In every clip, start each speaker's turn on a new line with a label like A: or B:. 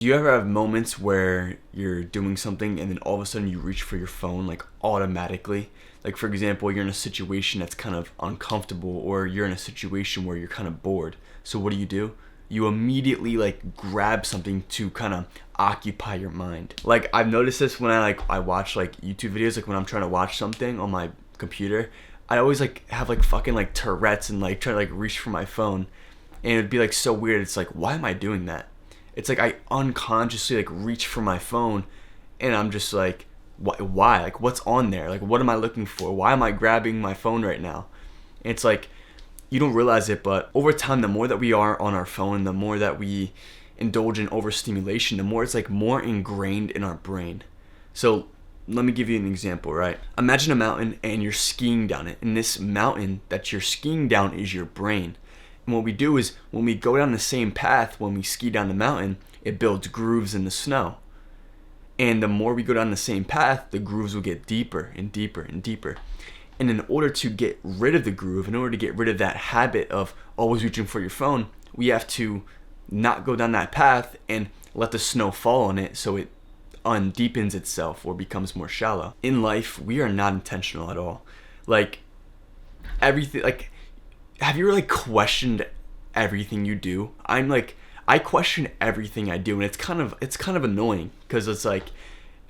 A: Do you ever have moments where you're doing something and then all of a sudden you reach for your phone like automatically? Like for example, you're in a situation that's kind of uncomfortable or you're in a situation where you're kind of bored. So what do? You immediately like grab something to kind of occupy your mind. Like I've noticed this when I watch like YouTube videos, like when I'm trying to watch something on my computer, I always like have like fucking like Tourette's and like try to like reach for my phone. And it'd be like so weird. It's like, why am I doing that? It's like I unconsciously like reach for my phone and I'm just like, why? Like what's on there? Like what am I looking for? Why am I grabbing my phone right now? And it's like you don't realize it, but over time the more that we are on our phone, the more that we indulge in overstimulation, the more it's like more ingrained in our brain. So let me give you an example, right? Imagine a mountain and you're skiing down it. And this mountain that you're skiing down is your brain. And what we do is when we go down the same path, when we ski down the mountain, it builds grooves in the snow. And the more we go down the same path, the grooves will get deeper and deeper and deeper. And in order to get rid of the groove, in order to get rid of that habit of always reaching for your phone, we have to not go down that path and let the snow fall on it so it undeepens itself or becomes more shallow. In life, we are not intentional at all. Like everything, like have you ever like questioned everything you do? I question everything I do, and it's kind of annoying because it's like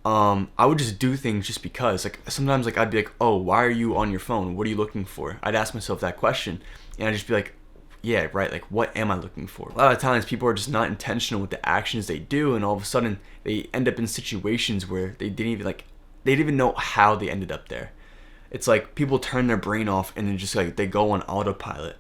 A: I would just do things just because. Like sometimes like I'd be like, oh, why are you on your phone? What are you looking for? I'd ask myself that question, and I'd just be like, yeah, right. Like what am I looking for? A lot of times people are just not intentional with the actions they do, and all of a sudden they end up in situations where they didn't even know how they ended up there. It's like people turn their brain off and then just like they go on autopilot.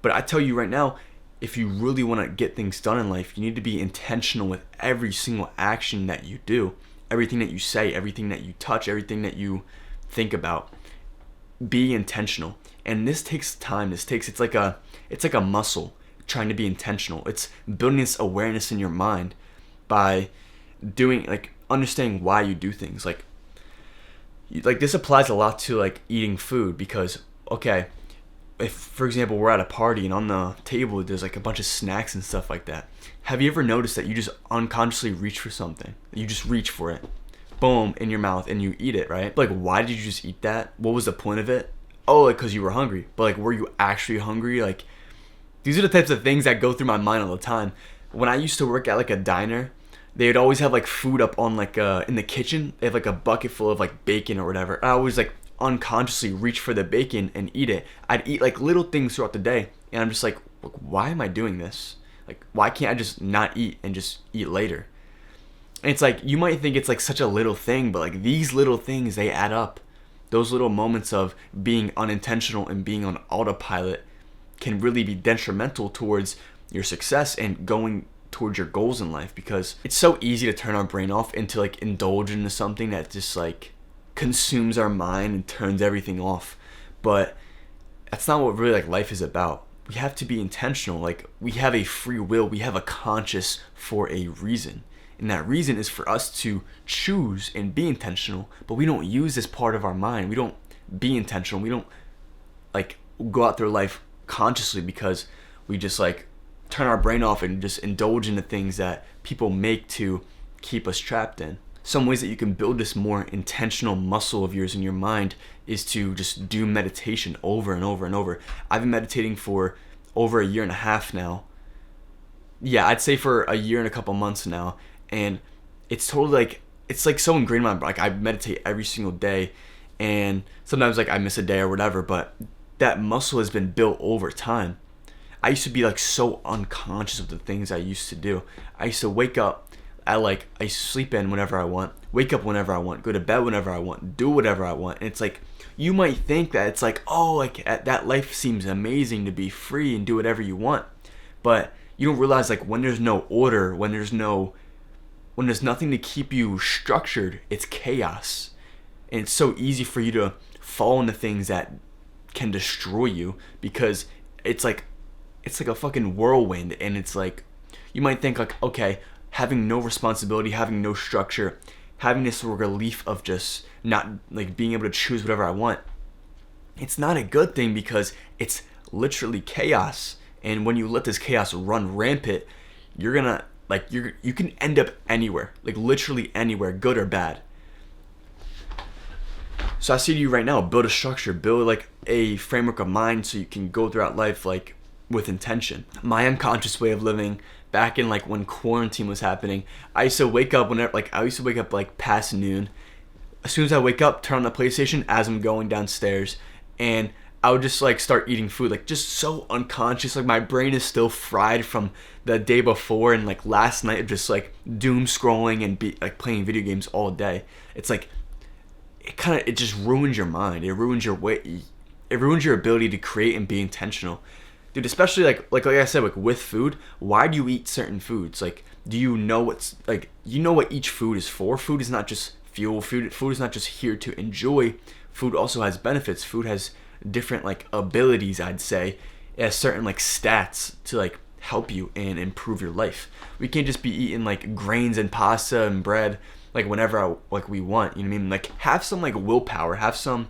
A: But I tell you right now, if you really want to get things done in life, you need to be intentional with every single action that you do, everything that you say, everything that you touch, everything that you think about. Be intentional. And this takes time. It's like a muscle trying to be intentional. It's building this awareness in your mind by doing like understanding why you do things. Like this applies a lot to like eating food because okay, if for example we're at a party and on the table there's like a bunch of snacks and stuff like that, have you ever noticed that you just unconsciously reach for something? You just reach for it, boom, in your mouth, and you eat it, right? Like why did you just eat that? What was the point of it? Oh, like because you were hungry. But like were you actually hungry? Like these are the types of things that go through my mind all the time. When I used to work at like a diner, they would always have like food up on like in the kitchen. They have like a bucket full of like bacon or whatever. I always like unconsciously reach for the bacon and eat it. I'd eat like little things throughout the day, and I'm just like, why am I doing this? Like, why can't I just not eat and just eat later? And it's like you might think it's like such a little thing, but like these little things they add up. Those little moments of being unintentional and being on autopilot can really be detrimental towards your success and going towards your goals in life, because it's so easy to turn our brain off and to like indulge into something that just like consumes our mind and turns everything off. But that's not what really like life is about. We have to be intentional. Like we have a free will, we have a conscious for a reason, and that reason is for us to choose and be intentional. But we don't use this part of our mind. We don't be intentional. We don't like go out through life consciously because we just like turn our brain off and just indulge in the things that people make to keep us trapped in. Some ways that you can build this more intentional muscle of yours in your mind is to just do meditation over and over and over. I've been meditating for over a year and a half now. Yeah, I'd say for a year and a couple months now. And it's totally like, it's like so ingrained in my mind. Like I meditate every single day, and sometimes like I miss a day or whatever, but that muscle has been built over time. I used to be like so unconscious of the things I used to do. I used to wake up I sleep in whenever I want, wake up whenever I want, go to bed whenever I want, do whatever I want. And it's like, you might think that it's like, oh, like that life seems amazing to be free and do whatever you want. But you don't realize like when there's no order, when there's nothing to keep you structured, it's chaos. And it's so easy for you to fall into things that can destroy you because it's like a fucking whirlwind. And it's like you might think like, okay, having no responsibility, having no structure, having this relief of just not like being able to choose whatever I want, it's not a good thing because it's literally chaos. And when you let this chaos run rampant, you're gonna Like you can end up anywhere, like literally anywhere, good or bad. So I say to you right now, build a structure, build like a framework of mind so you can go throughout life like with intention. My unconscious way of living back in like when quarantine was happening, I used to wake up like past noon. As soon as I wake up, turn on the PlayStation as I'm going downstairs, and I would just like start eating food, like just so unconscious. Like my brain is still fried from the day before and like last night of just like doom scrolling and like playing video games all day. It's like it just ruins your mind. It ruins your way. It ruins your ability to create and be intentional, dude. Especially like I said, like with food. Why do you eat certain foods? Like, do you know what each food is for? Food is not just fuel. Food is not just here to enjoy. Food also has benefits. Food has different like abilities, I'd say. It has certain like stats to like help you and improve your life. We can't just be eating like grains and pasta and bread like whenever we want, you know what I mean? Like have some like willpower,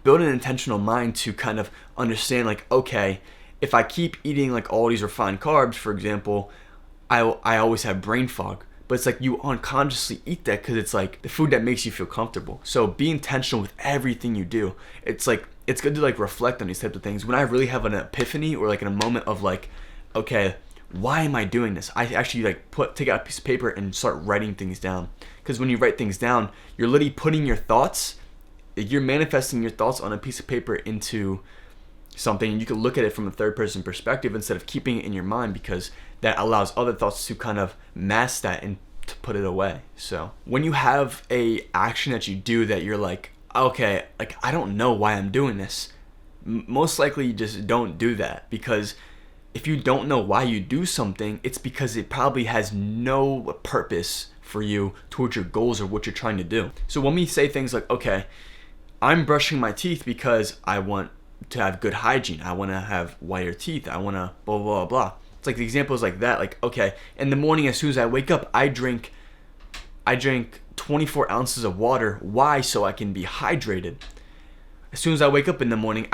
A: build an intentional mind to kind of understand like, okay, if I keep eating like all these refined carbs, for example, I always have brain fog. But it's like you unconsciously eat that because it's like the food that makes you feel comfortable. So be intentional with everything you do. It's like, it's good to like reflect on these types of things. When I really have an epiphany or like in a moment of like, okay, why am I doing this? I actually like take out a piece of paper and start writing things down. Because when you write things down, you're literally putting your thoughts, you're manifesting your thoughts on a piece of paper into something, and you can look at it from a third person perspective instead of keeping it in your mind, because that allows other thoughts to kind of mask that and to put it away. So when you have a action that you do that you're like, okay, like I don't know why I'm doing this, most likely you just don't do that. Because if you don't know why you do something, it's because it probably has no purpose for you towards your goals or what you're trying to do. So when we say things like, okay, I'm brushing my teeth because I want to have good hygiene, I want to have whiter teeth, I want to blah blah blah. It's like the examples like that. Like, okay, in the morning as soon as I wake up, I drink 24 ounces of water. Why? So I can be hydrated. As soon as I wake up in the morning,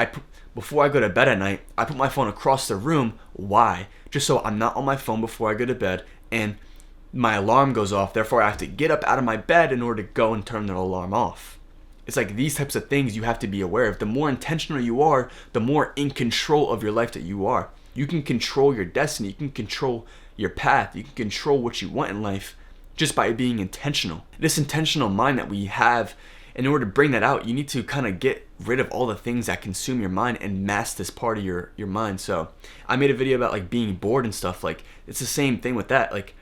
A: before I go to bed at night, I put my phone across the room. Why? Just so I'm not on my phone before I go to bed and my alarm goes off. Therefore, I have to get up out of my bed in order to go and turn the alarm off. It's like these types of things you have to be aware of. The more intentional you are, the more in control of your life that you are. You can control your destiny. You can control your path. You can control what you want in life just by being intentional. This intentional mind that we have, in order to bring that out, you need to kind of get rid of all the things that consume your mind and mask this part of your mind. So I made a video about like being bored and stuff. Like it's the same thing with that. Like,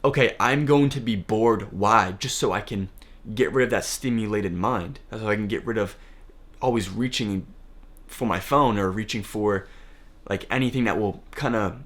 A: okay, I'm going to be bored. Why? Just so I can get rid of that stimulated mind. That's how I can get rid of always reaching for my phone or reaching for like anything that will kind of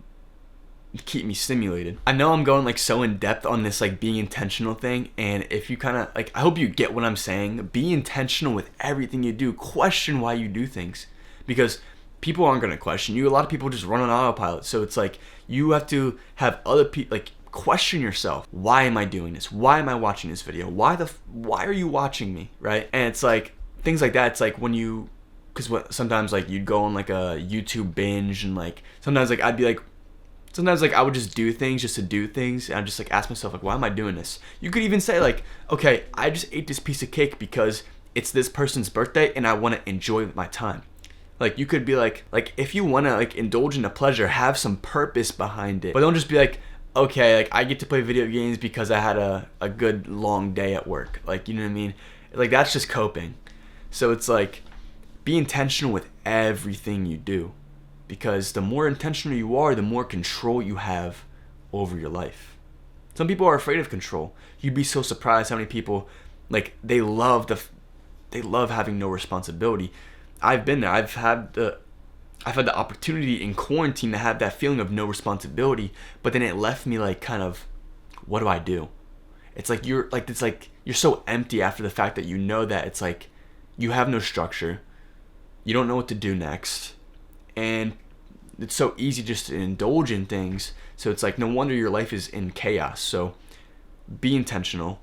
A: keep me stimulated. I know I'm going like so in depth on this like being intentional thing, and if you kind of like, I hope you get what I'm saying. Be intentional with everything you do. Question why you do things, because people aren't going to question you. A lot of people just run on autopilot. So it's like you have to have other people like question yourself. Why am I doing this? Why am I watching this video? Why are you watching me? Right? And it's like things like that. It's like when you, because sometimes like you'd go on like a YouTube binge, and like sometimes like I would just do things just to do things, and I'd just like ask myself like, why am I doing this? You could even say like, okay, I just ate this piece of cake because it's this person's birthday and I want to enjoy my time. Like you could be like if you want to like indulge in a pleasure, have some purpose behind it. But don't just be like, okay, like I get to play video games because I had a good long day at work. Like, you know what I mean? Like that's just coping. So it's like, be intentional with everything you do, because the more intentional you are, the more control you have over your life. Some people are afraid of control. You'd be so surprised how many people like they love having no responsibility. I've been there. I've had the opportunity in quarantine to have that feeling of no responsibility, but then it left me like kind of, what do I do? It's like you're so empty after the fact that you know that it's like you have no structure. You don't know what to do next. And it's so easy just to indulge in things. So it's like no wonder your life is in chaos. So be intentional,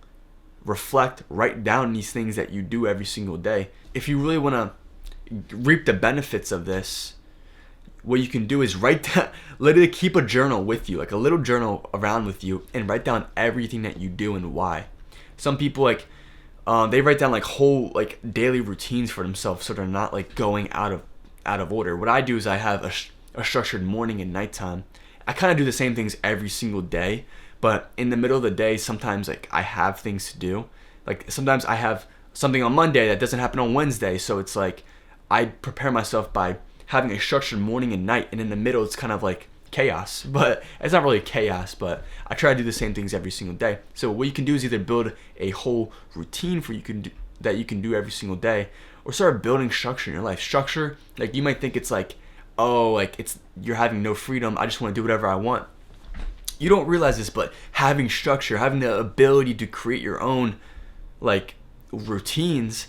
A: reflect, write down these things that you do every single day. If you really want to reap the benefits of this, what you can do is write down, literally keep a journal with you, like a little journal around with you, and write down everything that you do and why. Some people like they write down like whole like daily routines for themselves, so they're not like going out of order. What I do is I have a structured morning and nighttime. I kind of do the same things every single day, but in the middle of the day, sometimes like I have things to do. Like sometimes I have something on Monday that doesn't happen on Wednesday, so it's like I prepare myself by having a structured morning and night, and in the middle it's kind of like chaos. But it's not really chaos, but I try to do the same things every single day. So what you can do is either build a whole routine that you can do every single day, or start building structure in your life. Structure, like you might think it's like, oh, like it's you're having no freedom, I just want to do whatever I want. You don't realize this, but having structure, having the ability to create your own like routines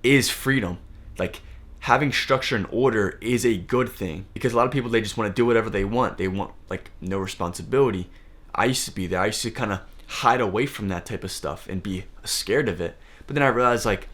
A: is freedom. Like having structure and order is a good thing, because a lot of people, they just want to do whatever they want. They want like no responsibility. I used to be there. I used to kind of hide away from that type of stuff and be scared of it. But then I realized like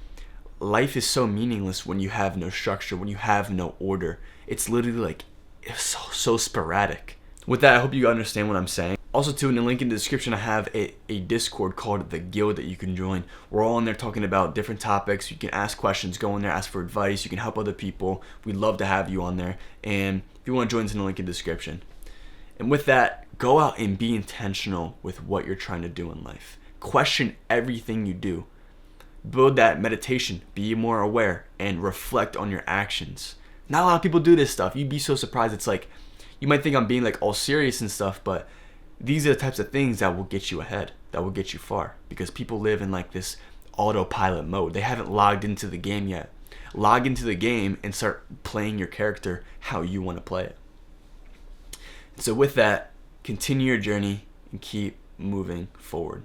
A: life is so meaningless when you have no structure, when you have no order. It's literally like it's so sporadic. With that, I hope you understand what I'm saying. Also, too, in the link in the description, I have a Discord called The Guild that you can join. We're all in there talking about different topics. You can ask questions, go in there, ask for advice. You can help other people. We'd love to have you on there. And if you want to join, it's in the link in the description. And with that, go out and be intentional with what you're trying to do in life. Question everything you do. Build that meditation. Be more aware and reflect on your actions. Not a lot of people do this stuff. You'd be so surprised. It's like, you might think I'm being like all serious and stuff, but these are the types of things that will get you ahead, that will get you far, because people live in like this autopilot mode. They haven't logged into the game yet. Log into the game and start playing your character how you want to play it. So with that, continue your journey and keep moving forward.